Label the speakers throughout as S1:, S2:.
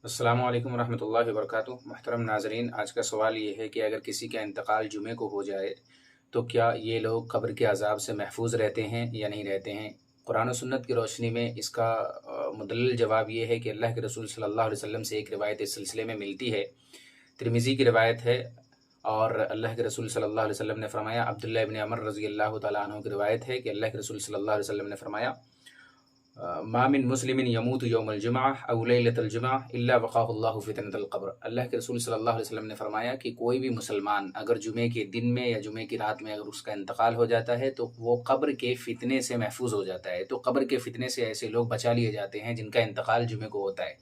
S1: السلام علیکم ورحمۃ اللہ وبرکاتہ۔ محترم ناظرین، آج کا سوال یہ ہے کہ اگر کسی کا انتقال جمعے کو ہو جائے تو کیا یہ لوگ قبر کے عذاب سے محفوظ رہتے ہیں یا نہیں رہتے ہیں؟ قرآن و سنت کی روشنی میں اس کا مدلل جواب یہ ہے کہ اللہ کے رسول صلی اللہ علیہ وسلم سے ایک روایت اس سلسلے میں ملتی ہے، ترمذی کی روایت ہے، اور اللہ کے رسول صلی اللہ علیہ وسلم نے فرمایا، عبداللہ ابن عمر رضی اللہ تعالیٰ عنہ کی روایت ہے کہ اللہ کے رسول صلی اللہ علیہ وسلم نے فرمایا، ما من مسلم یموت یوم الجمعہ او لیلۃ الجمعہ الا وقاه اللہ فتنۃ القبر۔ اللہ کے رسول صلی اللہ علیہ وسلم نے فرمایا کہ کوئی بھی مسلمان اگر جمعے کے دن میں یا جمعے کی رات میں اگر اس کا انتقال ہو جاتا ہے تو وہ قبر کے فتنے سے محفوظ ہو جاتا ہے۔ تو قبر کے فتنے سے ایسے لوگ بچا لیے جاتے ہیں جن کا انتقال جمعے کو ہوتا ہے۔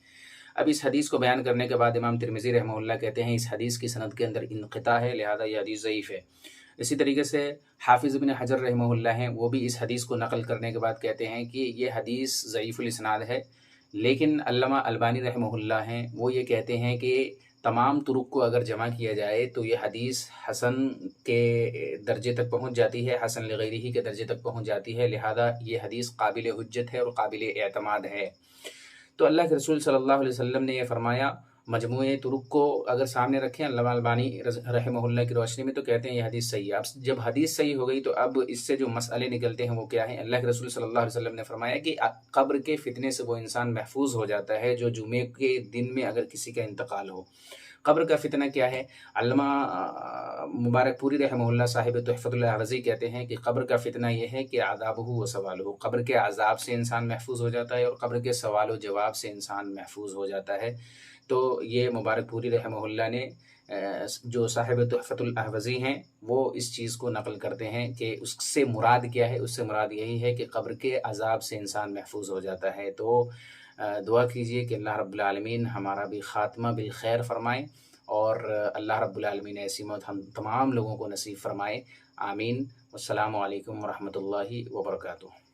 S1: اب اس حدیث کو بیان کرنے کے بعد امام ترمذی رحمہ اللہ کہتے ہیں اس حدیث کی سند کے اندر انقطاع ہے، لہذا یہ حدیث ضعیف ہے۔ اسی طریقے سے حافظ ابن حجر رحمہ اللہ ہیں، وہ بھی اس حدیث کو نقل کرنے کے بعد کہتے ہیں کہ یہ حدیث ضعیف الاسناد ہے، لیکن علامہ البانی رحمہ اللہ ہیں، وہ یہ کہتے ہیں کہ تمام طرق کو اگر جمع کیا جائے تو یہ حدیث حسن کے درجے تک پہنچ جاتی ہے، حسن لغیرہ کے درجے تک پہنچ جاتی ہے، لہذا یہ حدیث قابل حجت ہے اور قابل اعتماد ہے۔ تو اللہ کے رسول صلی اللہ علیہ وسلم نے یہ فرمایا، مجموعے طرق کو اگر سامنے رکھیں علامہ البانی رحمہ اللہ کی روشنی میں، تو کہتے ہیں یہ حدیث صحیح ہے۔ اب جب حدیث صحیح ہو گئی تو اب اس سے جو مسئلے نکلتے ہیں وہ کیا ہیں؟ اللہ کے رسول صلی اللہ علیہ وسلم نے فرمایا کہ قبر کے فتنے سے وہ انسان محفوظ ہو جاتا ہے جو جمعے کے دن میں اگر کسی کا انتقال ہو۔ قبر کا فتنہ کیا ہے؟ علامہ مبارک پوری رحمہ اللہ صاحب تحفۃ الاحوذی کہتے ہیں کہ قبر کا فتنہ یہ ہے کہ عذابہ و سوالہ، قبر کے عذاب سے انسان محفوظ ہو جاتا ہے اور قبر کے سوال و جواب سے انسان محفوظ ہو جاتا ہے۔ تو یہ مبارک پوری رحمہ اللہ نے جو صاحب تحفۃ الاحوذی ہیں وہ اس چیز کو نقل کرتے ہیں کہ اس سے مراد کیا ہے؟ اس سے مراد یہی ہے کہ قبر کے عذاب سے انسان محفوظ ہو جاتا ہے۔ تو دعا کیجئے کہ اللہ رب العالمین ہمارا بھی خاتمہ بالخیر فرمائے، اور اللہ رب العالمین ایسی موت ہم تمام لوگوں کو نصیب فرمائے، آمین۔ السلام علیکم ورحمۃ اللہ وبرکاتہ۔